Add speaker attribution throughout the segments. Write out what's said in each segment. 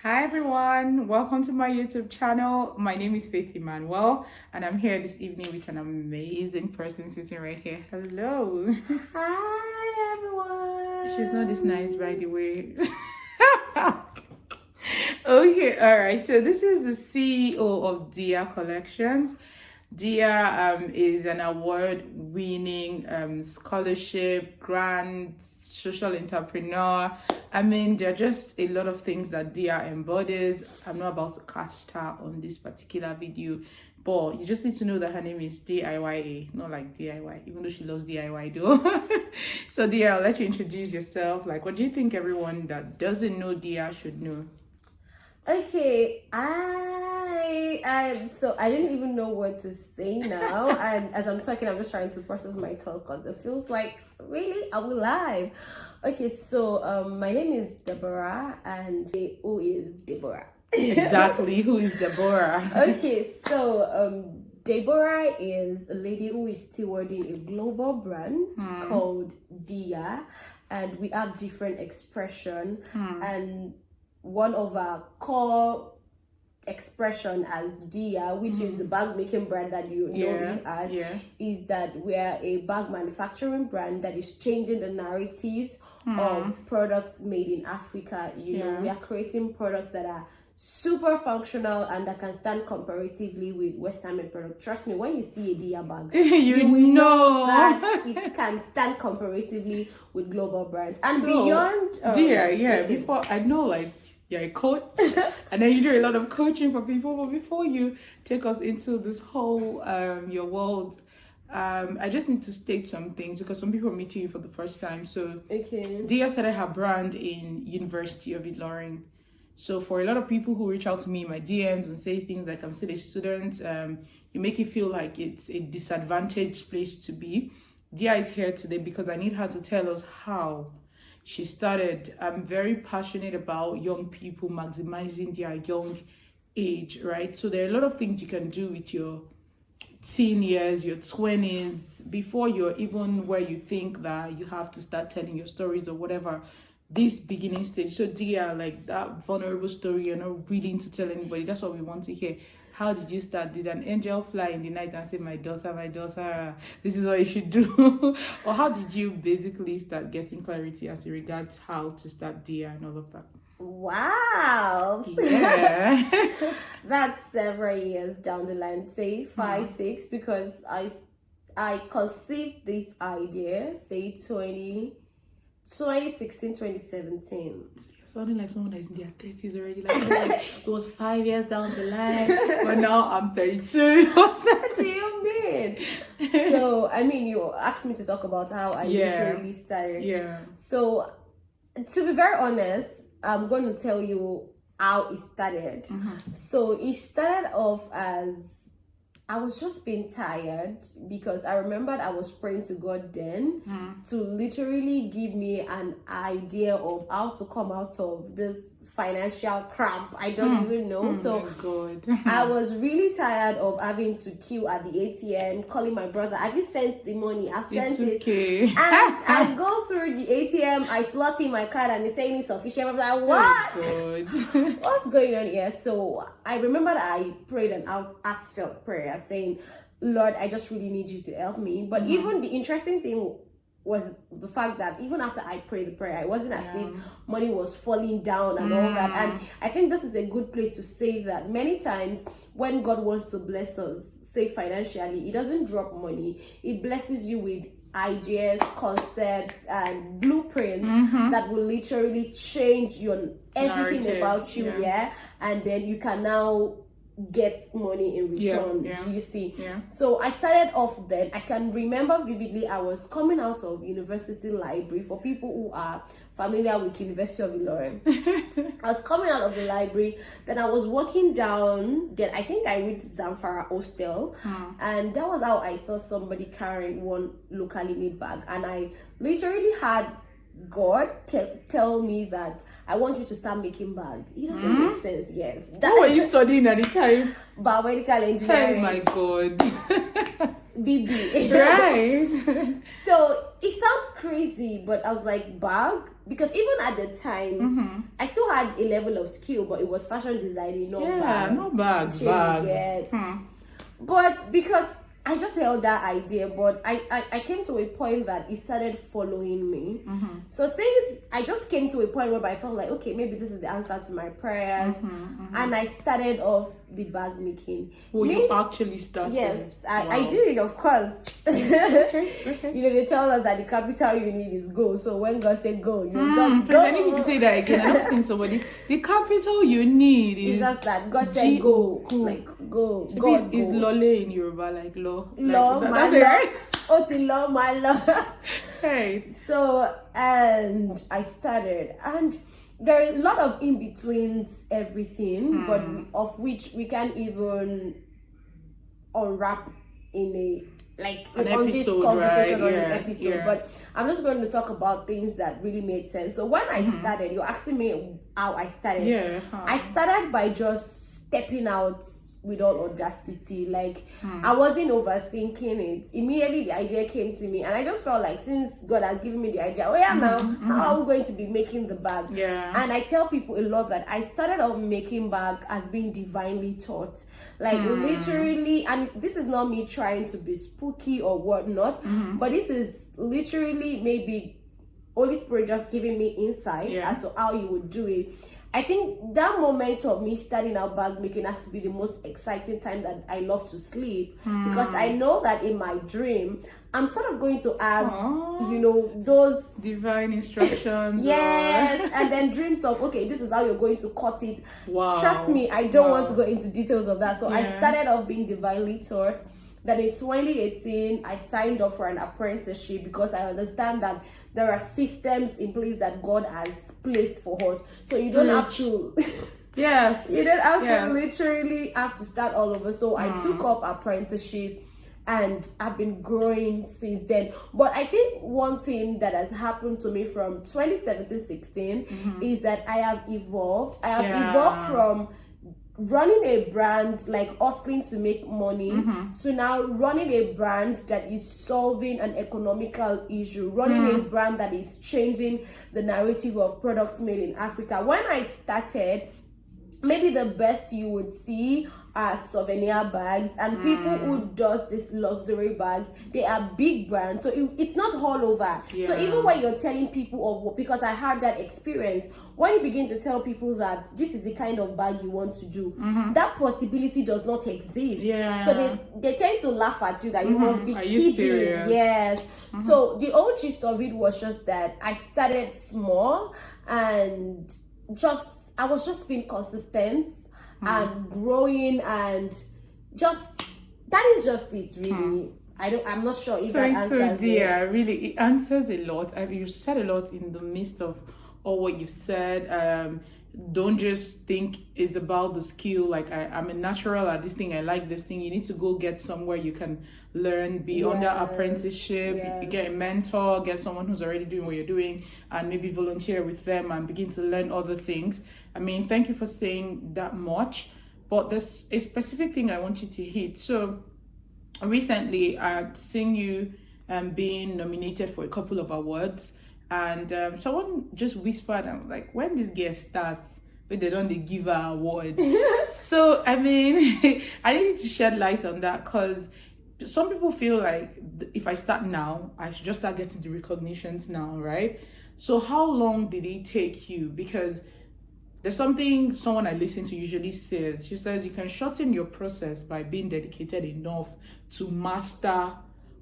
Speaker 1: Hi everyone, welcome to my YouTube channel. My name is Faith Emmanuel and I'm here this evening with an amazing person sitting right here. Hello.
Speaker 2: Hi everyone.
Speaker 1: She's not this nice, by the way. Okay, all right. So this is the CEO of Diya Collections. Diya is an award-winning scholarship, grant, social entrepreneur. I mean, there are just a lot of things that Diya embodies. I'm not about to cast her on this particular video, but you just need to know that her name is DIYA, not like DIY, even though she loves DIY though. So Diya, I'll let you introduce yourself. Like, what do you think everyone that doesn't know Diya should know?
Speaker 2: Okay, so I didn't even know what to say now, and as I'm talking, I'm just trying to process my thought because it feels like really are we live? Okay, so my name is Deborah, and who is Deborah?
Speaker 1: Exactly, who is Deborah?
Speaker 2: Okay, so Deborah is a lady who is stewarding a global brand called Diya, and we have different expression and one of our core expression as Diya, which is the bag making brand that you know me as, is that we're a bag manufacturing brand that is changing the narratives of products made in Africa. You know, we are creating products that are super functional and that can stand comparatively with Western made product. Trust me, when you see a Diya bag,
Speaker 1: you will know
Speaker 2: that it can stand comparatively with global brands and
Speaker 1: so,
Speaker 2: beyond.
Speaker 1: Diya, before I know, like you're a coach, and then you do a lot of coaching for people. But before you take us into this whole your world, I just need to state some things because some people are meeting you for the first time. So, Diya started her brand in University of Ilorin. So for a lot of people who reach out to me in my DMs and say things like I'm still a student, you make it feel like it's a disadvantaged place to be. Dia is here today because I need her to tell us how she started. I'm very passionate about young people maximizing their young age, right? So there are a lot of things you can do with your teen years, your 20s, before you're even where you think that you have to start telling your stories or whatever. This beginning stage. So Dia, like that vulnerable story you're not willing to tell anybody, that's what we want to hear. How did you start? Did an angel fly in the night and say, my daughter, this is what you should do? Or how did you basically start getting clarity as regards how to start Dia and all of that?
Speaker 2: Wow.
Speaker 1: Yeah.
Speaker 2: That's several years down the line, say 5, 6, because I conceived this idea, say 2016, 2017.
Speaker 1: You're sounding like someone that's in their 30s already. Like, it was 5 years down the line, but now I'm 32.
Speaker 2: What do you mean? So, I mean, you asked me to talk about how I literally started.
Speaker 1: Yeah.
Speaker 2: So, to be very honest, I'm going to tell you how it started. So, it started off as I was just being tired because I remembered I was praying to God then to literally give me an idea of how to come out of this financial cramp. I don't even know. So I was really tired of having to queue at the ATM, calling my brother, have you sent the money? I've sent it. And I go through the ATM, I slot in my card and it's saying it's official. I'm like, what? What's going on here? So I remember that I prayed an heartfelt prayer saying, Lord, I just really need you to help me. But even the interesting thing was the fact that even after I prayed the prayer, it wasn't as if money was falling down and all that. And I think this is a good place to say that many times when God wants to bless us, say financially, He doesn't drop money. He blesses you with ideas, concepts, and blueprints that will literally change your everything narrative about you, and then you can now get money in return. You see? So I started off then. I can remember vividly I was coming out of university library. For people who are familiar with University of Ilorin, I was coming out of the library, then I was walking down, then I think I reached Zamfara Hostel, and that was how I saw somebody carrying one locally made bag, and I literally had God tell me that I want you to start making bag. It doesn't make sense. Yes.
Speaker 1: What were you studying at the time?
Speaker 2: Biomedical engineering.
Speaker 1: Oh my God.
Speaker 2: BB.
Speaker 1: Right.
Speaker 2: So it sounds crazy, but I was like, bag? Because even at the time, I still had a level of skill, but it was fashion designing, not bag.
Speaker 1: not bag,
Speaker 2: Shit,
Speaker 1: bag.
Speaker 2: get. But because I just held that idea, but I came to a point that it started following me. So since I just came to a point where I felt like, okay, maybe this is the answer to my prayers, and I started off the bag making.
Speaker 1: Oh, you actually started?
Speaker 2: Yes, I did, of course.
Speaker 1: Okay.
Speaker 2: You know, they tell us that the capital you need is go. So when God said go, you just
Speaker 1: Please,
Speaker 2: go.
Speaker 1: I need you to say that again. I don't think somebody. The capital you need is
Speaker 2: It's just that God said go,
Speaker 1: Go.
Speaker 2: like go.
Speaker 1: So
Speaker 2: God
Speaker 1: is
Speaker 2: go.
Speaker 1: lole in Yoruba, like law.
Speaker 2: Law,
Speaker 1: Like,
Speaker 2: my
Speaker 1: that's it,
Speaker 2: law.
Speaker 1: right?
Speaker 2: Oti law, my law.
Speaker 1: Hey.
Speaker 2: So, and I started, and there are a lot of in betweens, everything, but of which we can't even unwrap in a
Speaker 1: An
Speaker 2: on this
Speaker 1: episode,
Speaker 2: conversation
Speaker 1: right?
Speaker 2: on an
Speaker 1: Yeah,
Speaker 2: episode.
Speaker 1: yeah.
Speaker 2: But I'm just going to talk about things that really made sense. So when I started, you're asking me how I started.
Speaker 1: Yeah.
Speaker 2: I started by just stepping out with all audacity. Like I wasn't overthinking it. Immediately the idea came to me, and I just felt like since God has given me the idea, oh yeah, now how am I going to be making the bag?
Speaker 1: Yeah.
Speaker 2: And I tell people a lot that I started off making bag as being divinely taught. Like literally, and this is not me trying to be spooky or whatnot, but this is literally maybe Holy Spirit just giving me insight as to how you would do it. I think that moment of me starting out bag making has to be the most exciting time that I love to sleep, because I know that in my dream I'm sort of going to have you know those
Speaker 1: divine instructions.
Speaker 2: yes, and then dreams of okay, this is how you're going to cut it.
Speaker 1: Wow.
Speaker 2: Trust me, I don't want to go into details of that. So I started off being divinely taught. Then in 2018, I signed up for an apprenticeship because I understand that there are systems in place that God has placed for us. So you don't have to
Speaker 1: Yes.
Speaker 2: you don't have to literally have to start all over. So I took up apprenticeship, and I've been growing since then. But I think one thing that has happened to me from 2017-16 is that I have evolved. I have evolved from running a brand, like hustling to make money, to now running a brand that is solving an economical issue, running a brand that is changing the narrative of products made in Africa. When I started, maybe the best you would see are souvenir bags, and people who does this luxury bags, they are big brands, so it's not all over. So even when you're telling people of what, because I had that experience, when you begin to tell people that this is the kind of bag you want to do, that possibility does not exist. So they tend to laugh at you that you must be kidding. Yes. So the whole gist of it was just that I started small, and just I was just being consistent and growing, and just that is just it really. I'm not sure if that answers it.
Speaker 1: Really, it answers a lot. You said a lot in the midst of all what you've said. Don't just think it's about the skill, like I'm a natural at this thing, I like this thing. You need to go get somewhere you can learn, be under apprenticeship, get a mentor, get someone who's already doing what you're doing, and maybe volunteer with them and begin to learn other things. I mean, thank you for saying that much, but there's a specific thing I want you to hit. So recently I've seen you being nominated for a couple of awards, and someone just whispered, I'm like, when this girl starts, when they don't, they give her award. So I mean, I need to shed light on that, because some people feel like if I start now, I should just start getting the recognitions now, right? So how long did it take you? Because there's something someone I listen to usually says. She says you can shorten your process by being dedicated enough to master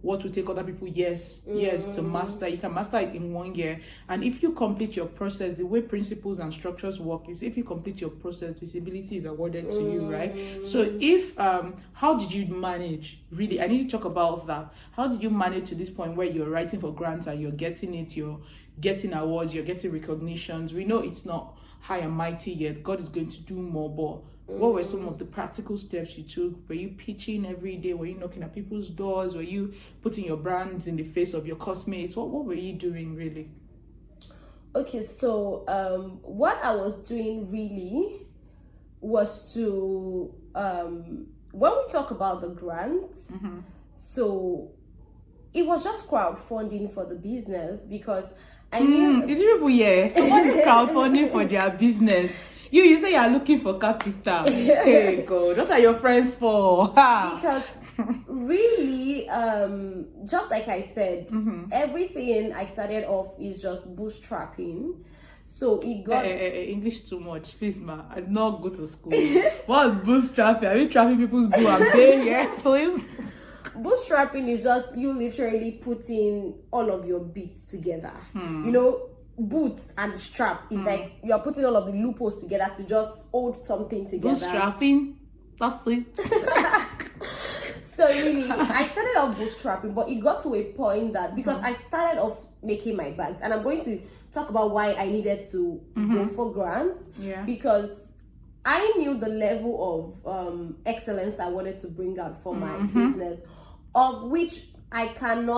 Speaker 1: what will take other people years to master. You can master it in 1 year. And if you complete your process, the way principles and structures work is if you complete your process, visibility is awarded to you, right? So if how did you manage? Really, I need to talk about that. How did you manage to this point where you're writing for grants and you're getting it, you're getting awards, you're getting recognitions? We know it's not high and mighty yet. God is going to do more, but what were some of the practical steps you took? Were you pitching every day? Were you knocking at people's doors? Were you putting your brands in the face of your cosmates? What were you doing really?
Speaker 2: Okay, so what I was doing really was to when we talk about the grant, so it was just crowdfunding for the business because I knew
Speaker 1: Did you people hear? Someone is crowdfunding for their business. You say you're looking for capital. Hey God, what are your friends for?
Speaker 2: because really, just like I said, everything I started off is just bootstrapping. So it got
Speaker 1: English too much, please, ma. I did not go to school. What's bootstrapping? Are you trapping people's boo and pay? Yeah, please.
Speaker 2: Bootstrapping is just you literally putting all of your bits together. You know, boots and strap is like you are putting all of the loopholes together to just hold something together.
Speaker 1: Bootstrapping, that's it.
Speaker 2: So really, I started off bootstrapping, but it got to a point that because I started off making my bags, and I'm going to talk about why I needed to go for grants.
Speaker 1: Yeah.
Speaker 2: Because I knew the level of excellence I wanted to bring out for my business, of which I can't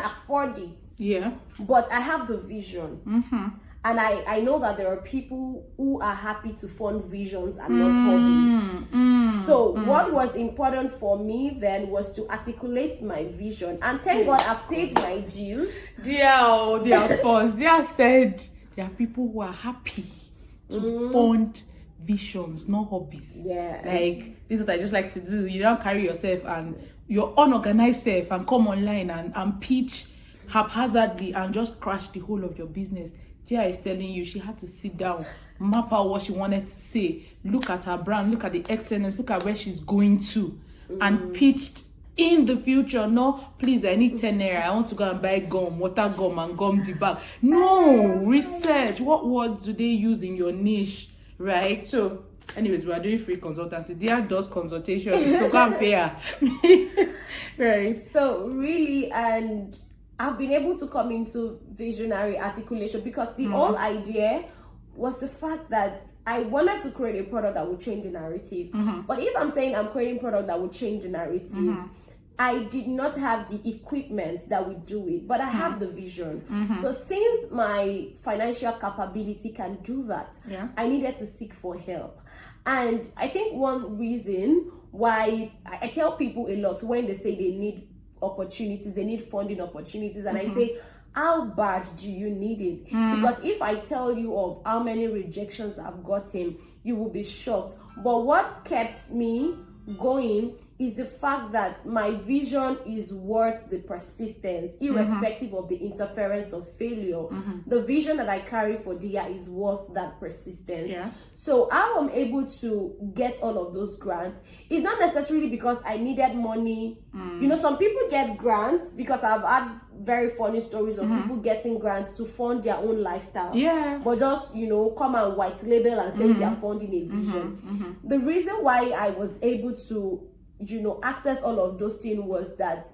Speaker 2: afford it.
Speaker 1: Yeah.
Speaker 2: But I have the vision. And I know that there are people who are happy to fund visions and not hobby. So what was important for me then was to articulate my vision. And thank God I've paid my dues.
Speaker 1: Dear first. Dear said there are people who are happy to fund visions, not hobbies.
Speaker 2: Yeah.
Speaker 1: Like, this is what I just like to do. You don't carry yourself and your unorganized self and come online and pitch haphazardly and just crash the whole of your business. Gia is telling you she had to sit down, map out what she wanted to say, look at her brand, look at the excellence, look at where she's going to, and pitched in the future. No, please, I need 10 naira. I want to go and buy gum, water gum, and gum the bag. No, research. What words do they use in your niche, right? So, anyways, we are doing free consultancy. Dia does consultations, so go and pay her. Right.
Speaker 2: So really, and I've been able to come into visionary articulation because the whole idea was the fact that I wanted to create a product that would change the narrative. But if I'm saying I'm creating a product that would change the narrative, I did not have the equipment that would do it, but I have the vision. So since my financial capability can do that, I needed to seek for help. And I think one reason why I tell people a lot when they say they need opportunities, they need funding opportunities, and I say, how bad do you need it? Because if I tell you of how many rejections I've gotten, you will be shocked. But what kept me going is the fact that my vision is worth the persistence, irrespective of the interference of failure. The vision that I carry for Diya is worth that persistence. So how I'm able to get all of those grants is not necessarily because I needed money. You know, some people get grants because I've had very funny stories of people getting grants to fund their own lifestyle. But just, you know, come and white label and say they're funding a vision. The reason why I was able to, you know, access all of those things was that,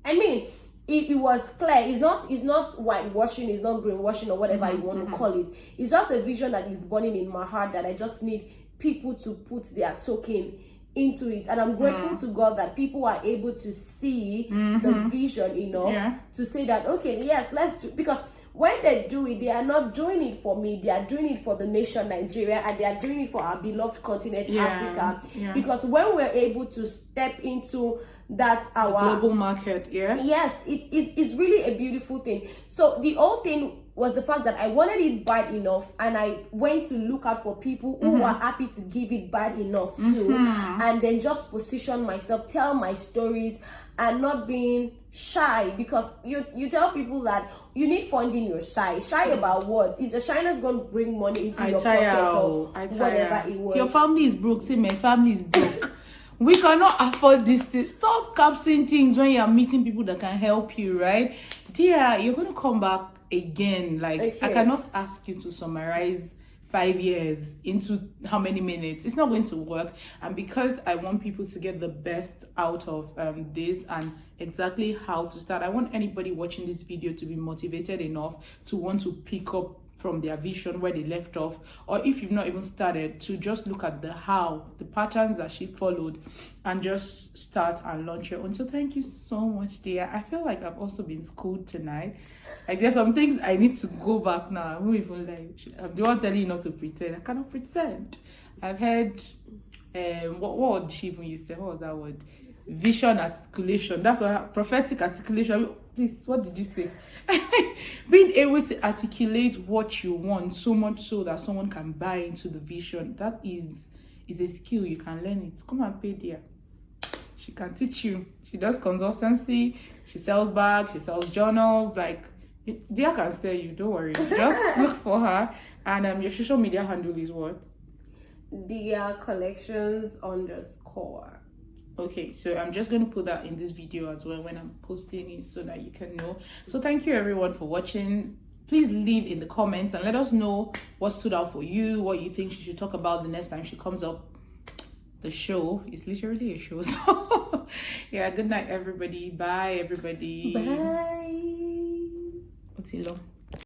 Speaker 2: I mean, it was clear. It's not whitewashing, it's not greenwashing or whatever you want to call it. It's just a vision that is burning in my heart that I just need people to put their token into it. And I'm grateful to God that people are able to see the vision enough to say that, okay, yes, let's do, because when they do it, they are not doing it for me, they are doing it for the nation Nigeria, and they are doing it for our beloved continent Africa. Because when we're able to step into that our
Speaker 1: global market,
Speaker 2: yes, it's really a beautiful thing. So the whole thing was the fact that I wanted it bad enough, and I went to look out for people who were happy to give it bad enough too, and then just position myself, tell my stories, and not being shy. Because you tell people that you need funding, you're shy about what? Is a shyness going to bring money into your pocket or whatever it was?
Speaker 1: Your family is broke. See, my family is broke. We cannot afford this thing. Stop capsing things when you're meeting people that can help you, right? Dear, you're going to come back again. Like, I cannot ask you to summarize 5 years into how many minutes. It's not going to work. And because I want people to get the best out of this and exactly how to start, I want anybody watching this video to be motivated enough to want to pick up from their vision where they left off, or if you've not even started, to just look at the how, the patterns that she followed, and just start and launch your own. So thank you so much, dear. I feel like I've also been schooled tonight. Like, there's some things I need to go back now. I won't even like, I'm the one telling you not to pretend. I cannot pretend. I've heard what word she even used to say? What was that word? vision articulation. That's what prophetic articulation. Please, what did you say? Being able to articulate what you want so much so that someone can buy into the vision. That is a skill. You can learn it. Come and pay Diya. She can teach you. She does consultancy. She sells bags. She sells journals. Like, Diya can sell you. Don't worry. Just look for her. And your social media handle is what?
Speaker 2: Diya collections _
Speaker 1: Okay, so I'm just going to put that in this video as well when I'm posting it so that you can know. So thank you everyone for watching. Please leave in the comments and let us know what stood out for you, what you think she should talk about the next time she comes up. The show is literally a show. So yeah, good night everybody. Bye everybody.
Speaker 2: Bye.
Speaker 1: Otilo.